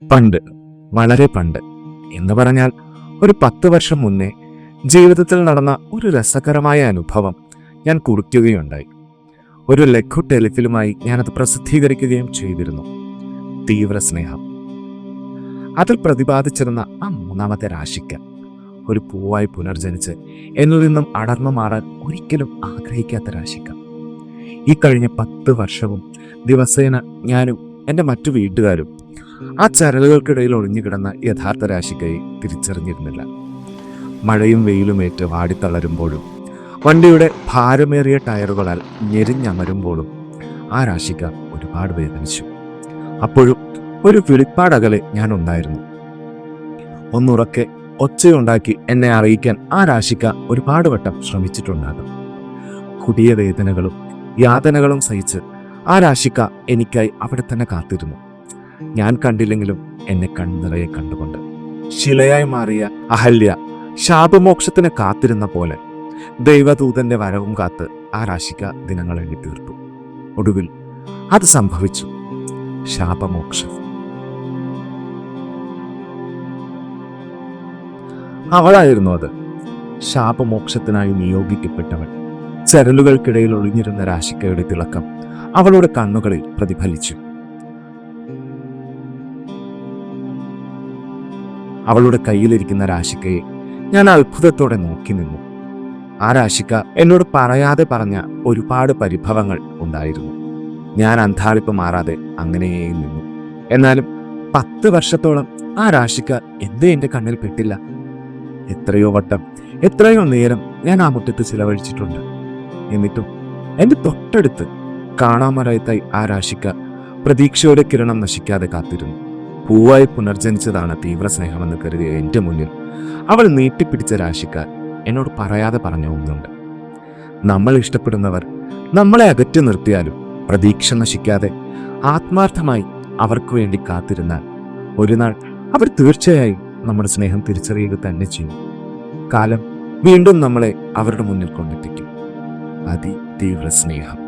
പണ്ട്, വളരെ പണ്ട് എന്ന് പറഞ്ഞാൽ ഒരു 10 വർഷം മുന്നേ ജീവിതത്തിൽ നടന്ന ഒരു രസകരമായ അനുഭവം ഞാൻ കുറിക്കുകയുണ്ടായി. ഒരു ലഘു ടെലിഫിലുമായി ഞാനത് പ്രസിദ്ധീകരിക്കുകയും ചെയ്തിരുന്നു. തീവ്ര സ്നേഹം. അതിൽ പ്രതിപാദിച്ചിരുന്ന ആ മൂന്നാമത്തെ രാശിക്ക് ഒരു പൂവായി പുനർജനിച്ച് എന്നിൽ നിന്നും അടർന്നു മാറാൻ ഒരിക്കലും ആഗ്രഹിക്കാത്ത രാശിക്ക. ഈ കഴിഞ്ഞ 10 വർഷവും ദിവസേന ഞാനും എൻ്റെ മറ്റു വീട്ടുകാരും ആ ചരലുകൾക്കിടയിൽ ഒളിഞ്ഞുകിടന്ന യഥാർത്ഥ രാശിക്കയെ തിരിച്ചറിഞ്ഞിരുന്നില്ല. മഴയും വെയിലുമേറ്റ് വാടിത്തളരുമ്പോഴും വണ്ടിയുടെ ഭാരമേറിയ ടയറുകളാൽ ഞെരിഞ്ഞമരുമ്പോഴും ആ രാശിക്ക ഒരുപാട് വേദനിച്ചു. അപ്പോഴും ഒരു വിളിപ്പാടകലെ ഞാൻ ഉണ്ടായിരുന്നു. ഒന്നുറക്കെ ഒച്ചയുണ്ടാക്കി എന്നെ അറിയിക്കാൻ ആ രാശിക്ക ഒരുപാട് വട്ടം ശ്രമിച്ചിട്ടുണ്ടാകും. കൊടിയ വേദനകളും യാതനകളും സഹിച്ച് ആ രാശിക്ക എനിക്കായി അവിടെ തന്നെ കാത്തിരുന്നു. ഞാൻ കണ്ടില്ലെങ്കിലും എന്നെ കൺനിറയെ കണ്ടുകൊണ്ട്. ശിലയായി മാറിയ അഹല്യ ശാപമോക്ഷത്തിന് കാത്തിരുന്ന പോലെ ദൈവദൂതന്റെ വരവും കാത്ത് ആ രാശിക്ക ദിനങ്ങൾ എണ്ണി തീർത്തു. ഒടുവിൽ അത് സംഭവിച്ചു. ശാപമോക്ഷം. അവളായിരുന്നു അത്. ശാപമോക്ഷത്തിനായി നിയോഗിക്കപ്പെട്ടവൾ. ചരലുകൾക്കിടയിൽ ഒളിഞ്ഞിരുന്ന രാശിക്കയുടെ തിളക്കം അവളുടെ കണ്ണുകളിൽ പ്രതിഫലിച്ചു. അവളുടെ കയ്യിലിരിക്കുന്ന രാശിക്കയെ ഞാൻ അത്ഭുതത്തോടെ നോക്കി നിന്നു. ആ രാശിക്ക എന്നോട് പറയാതെ പറഞ്ഞ ഒരുപാട് പരിഭവങ്ങൾ ഉണ്ടായിരുന്നു. ഞാൻ അന്ധാളിപ്പ് മാറാതെ അങ്ങനെയേ നിന്നു. എന്നാലും 10 വർഷത്തോളം ആ രാശിക്ക എന്തേ എൻ്റെ കണ്ണിൽ പെട്ടില്ല? എത്രയോ വട്ടം, എത്രയോ നേരം ഞാൻ ആ മുറ്റത്ത് ചിലവഴിച്ചിട്ടുണ്ട്. എന്നിട്ടും എൻ്റെ തൊട്ടടുത്ത് കാണാമറയത്തായി ആ രാശിക്ക പ്രതീക്ഷയുടെ കിരണം നശിക്കാതെ കാത്തിരുന്നു. പൂവായി പുനർജനിച്ചതാണ് തീവ്ര സ്നേഹമെന്ന് കരുതിയ എൻ്റെ മുന്നിൽ അവൾ നീട്ടിപ്പിടിച്ച രാശിക്കാർ എന്നോട് പറയാതെ പറഞ്ഞ ഒന്നുണ്ട്. നമ്മൾ ഇഷ്ടപ്പെടുന്നവർ നമ്മളെ അകറ്റി നിർത്തിയാലും പ്രതീക്ഷ നശിക്കാതെ ആത്മാർത്ഥമായി അവർക്ക് വേണ്ടി കാത്തിരുന്നാൽ ഒരു നാൾ അവർ തീർച്ചയായും നമ്മുടെ സ്നേഹം തിരിച്ചറിയുക തന്നെ ചെയ്യും. കാലം വീണ്ടും നമ്മളെ അവരുടെ മുന്നിൽ കൊണ്ടെത്തിക്കും. അതിതീവ്ര സ്നേഹം.